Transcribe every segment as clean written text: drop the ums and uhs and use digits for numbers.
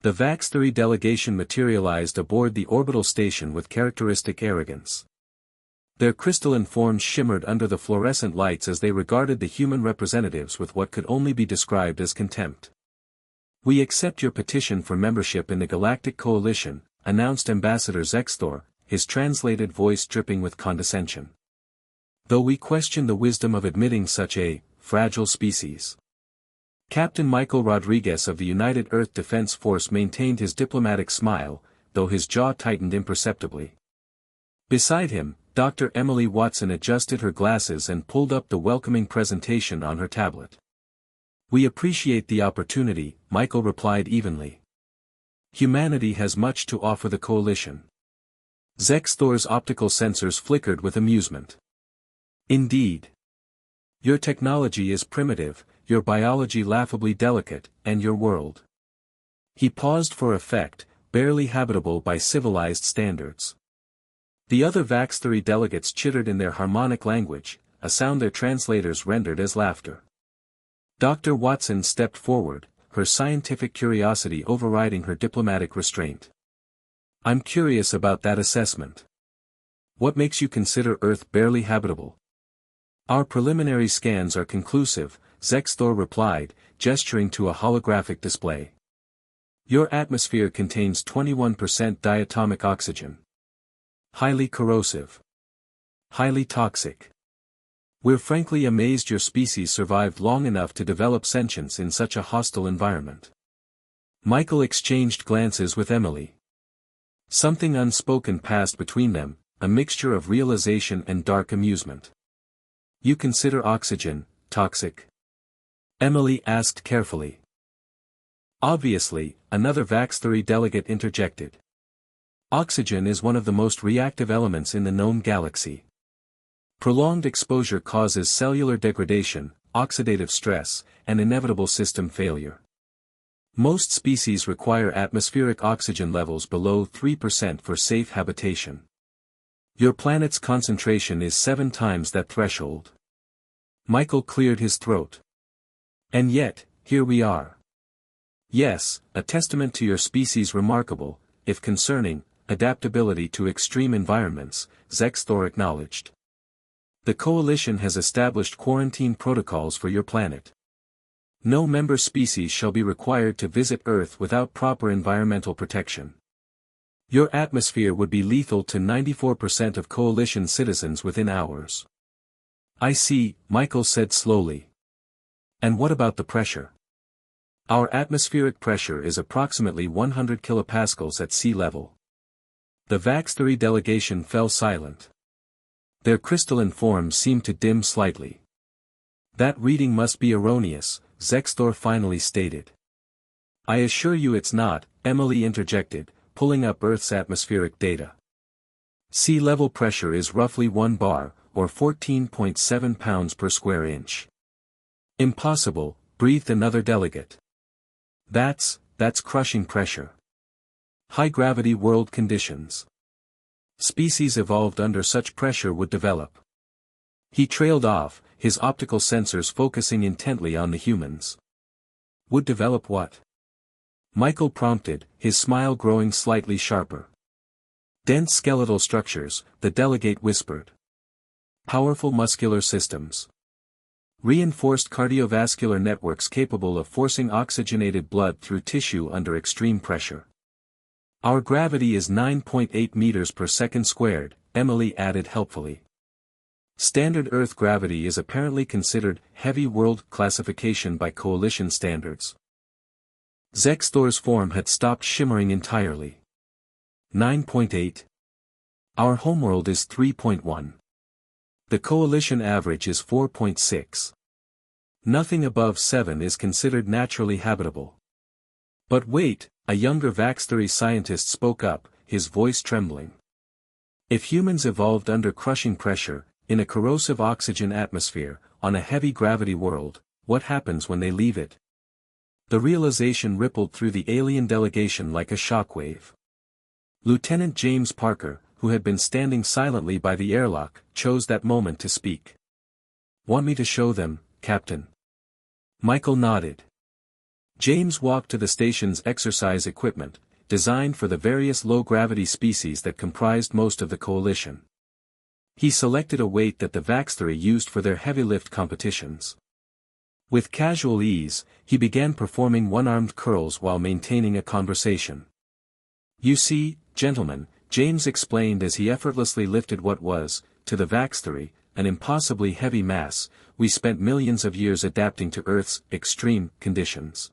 The VAX-3 delegation materialized aboard the orbital station with characteristic arrogance. Their crystalline forms shimmered under the fluorescent lights as they regarded the human representatives with what could only be described as contempt. "We accept your petition for membership in the Galactic Coalition," announced Ambassador Zexthor, his translated voice dripping with condescension. "Though we question the wisdom of admitting such a fragile species." Captain Michael Rodriguez of the United Earth Defense Force maintained his diplomatic smile, though his jaw tightened imperceptibly. Beside him, Dr. Emily Watson adjusted her glasses and pulled up the welcoming presentation on her tablet. "We appreciate the opportunity," Michael replied evenly. "Humanity has much to offer the coalition." Zexthor's optical sensors flickered with amusement. "Indeed. Your technology is primitive, your biology laughably delicate, and your world." He paused for effect, barely habitable by civilized standards. The other VAX-3 delegates chittered in their harmonic language, a sound their translators rendered as laughter. Dr. Watson stepped forward, her scientific curiosity overriding her diplomatic restraint. "I'm curious about that assessment. What makes you consider Earth barely habitable?" "Our preliminary scans are conclusive," Zexthor replied, gesturing to a holographic display. "Your atmosphere contains 21% diatomic oxygen. Highly corrosive. Highly toxic. We're frankly amazed your species survived long enough to develop sentience in such a hostile environment." Michael exchanged glances with Emily. Something unspoken passed between them, a mixture of realization and dark amusement. "You consider oxygen toxic?" Emily asked carefully. "Obviously," another VAX-3 delegate interjected. "Oxygen is one of the most reactive elements in the known galaxy. Prolonged exposure causes cellular degradation, oxidative stress, and inevitable system failure. Most species require atmospheric oxygen levels below 3% for safe habitation. Your planet's concentration is 7 times that threshold." Michael cleared his throat. "And yet, here we are." "Yes, a testament to your species' remarkable, if concerning, adaptability to extreme environments," Zexthor acknowledged. "The Coalition has established quarantine protocols for your planet. No member species shall be required to visit Earth without proper environmental protection. Your atmosphere would be lethal to 94% of Coalition citizens within hours." "I see," Michael said slowly. "And what about the pressure?" "Our atmospheric pressure is approximately 100 kilopascals at sea level." The VAX-3 delegation fell silent. Their crystalline forms seemed to dim slightly. "That reading must be erroneous," Zexthor finally stated. "I assure you it's not," Emily interjected, pulling up Earth's atmospheric data. "Sea level pressure is roughly 1 bar, or 14.7 pounds per square inch." "Impossible," breathed another delegate. That's crushing pressure. High-gravity world conditions. Species evolved under such pressure would develop." He trailed off, his optical sensors focusing intently on the humans. "Would develop what?" Michael prompted, his smile growing slightly sharper. "Dense skeletal structures," the delegate whispered. "Powerful muscular systems. Reinforced cardiovascular networks capable of forcing oxygenated blood through tissue under extreme pressure. Our gravity is 9.8 meters per second squared," Emily added helpfully. "Standard Earth gravity is apparently considered heavy world classification by Coalition standards." Zexthor's form had stopped shimmering entirely. 9.8. Our homeworld is 3.1. The Coalition average is 4.6. Nothing above 7 is considered naturally habitable. "But wait," a younger VAX-3 scientist spoke up, his voice trembling. "If humans evolved under crushing pressure, in a corrosive oxygen atmosphere, on a heavy gravity world, what happens when they leave it?" The realization rippled through the alien delegation like a shockwave. Lieutenant James Parker, who had been standing silently by the airlock, chose that moment to speak. "Want me to show them, Captain?" Michael nodded. James walked to the station's exercise equipment, designed for the various low-gravity species that comprised most of the coalition. He selected a weight that the Vaxthori used for their heavy lift competitions. With casual ease, he began performing one-armed curls while maintaining a conversation. "You see, gentlemen," James explained as he effortlessly lifted what was, to the Vaxthori, an impossibly heavy mass, "we spent millions of years adapting to Earth's extreme conditions.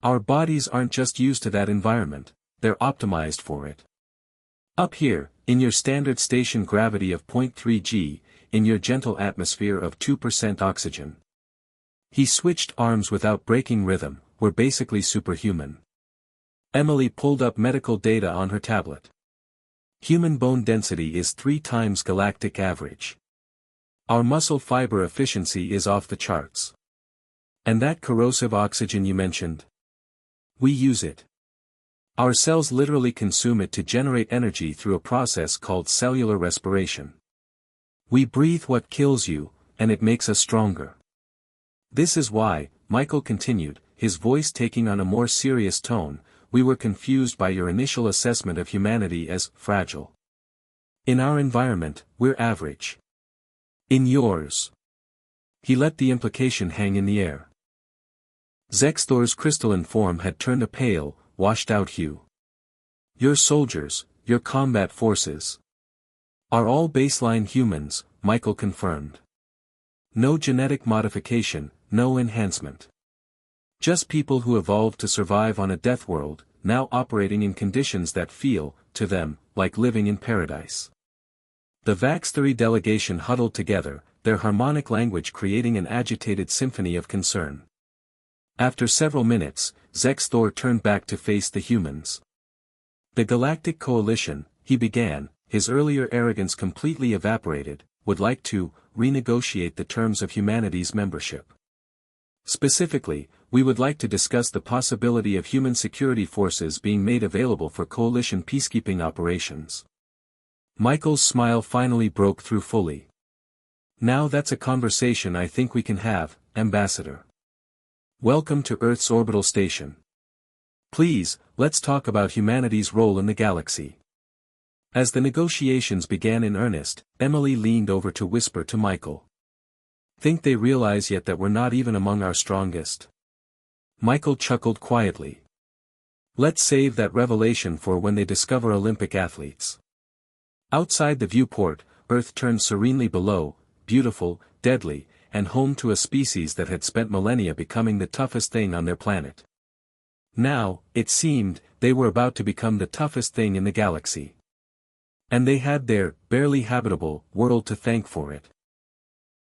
Our bodies aren't just used to that environment, they're optimized for it. Up here, in your standard station gravity of 0.3 g, in your gentle atmosphere of 2% oxygen." He switched arms without breaking rhythm, "we're basically superhuman." Emily pulled up medical data on her tablet. "Human bone density is 3 times galactic average. Our muscle fiber efficiency is off the charts. And that corrosive oxygen you mentioned? We use it. Our cells literally consume it to generate energy through a process called cellular respiration. We breathe what kills you, and it makes us stronger. This is why," Michael continued, his voice taking on a more serious tone, "we were confused by your initial assessment of humanity as fragile. In our environment, we're average. In yours." He let the implication hang in the air. Zexthor's crystalline form had turned a pale, washed-out hue. "Your soldiers, your combat forces, are all baseline humans," Michael confirmed. "No genetic modification, no enhancement. Just people who evolved to survive on a death world, now operating in conditions that feel, to them, like living in paradise." The Vaxthori delegation huddled together, their harmonic language creating an agitated symphony of concern. After several minutes, Zexthor turned back to face the humans. "The Galactic Coalition," he began, his earlier arrogance completely evaporated, "would like to renegotiate the terms of humanity's membership. Specifically, we would like to discuss the possibility of human security forces being made available for coalition peacekeeping operations." Michael's smile finally broke through fully. "Now that's a conversation I think we can have, Ambassador. Welcome to Earth's orbital station. Please, let's talk about humanity's role in the galaxy." As the negotiations began in earnest, Emily leaned over to whisper to Michael. "Think they realize yet that we're not even among our strongest?" Michael chuckled quietly. "Let's save that revelation for when they discover Olympic athletes." Outside the viewport, Earth turned serenely below, beautiful, deadly, and home to a species that had spent millennia becoming the toughest thing on their planet. Now, it seemed, they were about to become the toughest thing in the galaxy. And they had their barely habitable world to thank for it.